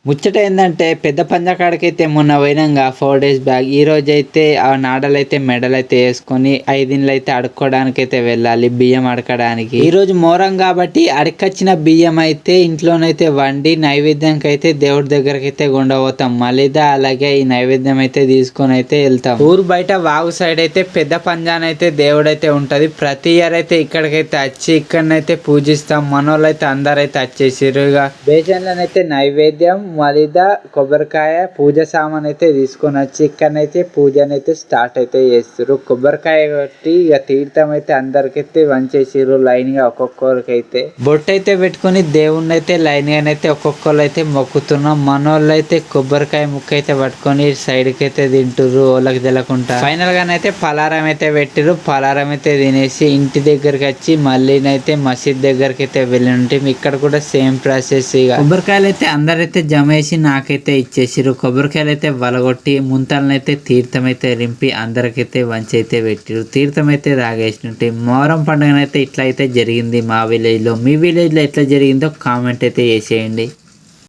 ముచ్చట ఏందంటే పెద్ద పంజాకాడికైతే మొన్న పోయినంగా 4 డేస్ బ్యాక్. ఈ రోజైతే ఆ నాడలైతే మెడలైతే యేసుకొని 5 ఇండ్లయితే అడుక్కోవడానికైతే వెళ్ళాలి బియ్యం అడకడానికి. ఈ రోజు మోరం కాబట్టి అడకొచ్చిన బియ్యం అయితే ఇంట్లోనైతే వండి నైవేద్యంకైతే దేవుడి దగ్గరకైతే గుండబోతాం. మలిదా అలాగే ఈ నైవేద్యం అయితే తీసుకొని అయితే వెళ్తాం. ఊరు బయట వాగు సైడ్ అయితే పెద్ద పంజానైతే దేవుడైతే ఉంటది. ప్రతి ఇయర్ అయితే ఇక్కడికైతే వచ్చి ఇక్కడనైతే పూజిస్తాం. మనోళ్ళైతే అందరైతే వచ్చేసిర్రు. ఇక బేజన్లనైతే నైవేద్యం మలిదా కొబ్బరికాయ పూజ సామాన్ అయితే తీసుకొని వచ్చి ఇక్కడనైతే పూజనైతే స్టార్ట్ అయితే చేస్తారు. కొబ్బరికాయ కొట్టి ఇక తీర్థం అయితే అందరికైతే వంచేసిర్రు లైన్ గా ఒక్కొక్కరికైతే బొట్టు అయితే పెట్టుకుని దేవుణ్ణి అయితే లైన్ గానైతే ఒక్కొక్కరు అయితే మొక్కుతున్నాం. మనోళ్ళు అయితే కొబ్బరికాయ ముక్క అయితే పట్టుకొని సైడ్ కి అయితే తింటుర్రు వాళ్ళకి తెలకుండా. ఫైనల్ గానైతే పలారం అయితే పెట్టిర్రు. పలారం అయితే తినేసి ఇంటి దగ్గరికి వచ్చి మళ్ళీనైతే మసీద్ దగ్గరికి అయితే వెళ్ళి ఉంటాం. ఇక్కడ కూడా సేమ్ ప్రాసెస్. ఇక కొబ్బరికాయలు అయితే అందరైతే జమేసి నాకైతే ఇచ్చేసిరు. కొబ్బరికాయలు అయితే వలగొట్టి ముంతలనైతే తీర్థం అయితే రింపి అందరికైతే వంచి అయితే పెట్టిరు. తీర్థం అయితే తాగేసినట్టు. మొహరం పండుగనైతే ఇట్లా అయితే జరిగింది మా విలేజ్ లో. మీ విలేజ్ లో ఎట్లా జరిగిందో కామెంట్ అయితే చేసేయండి.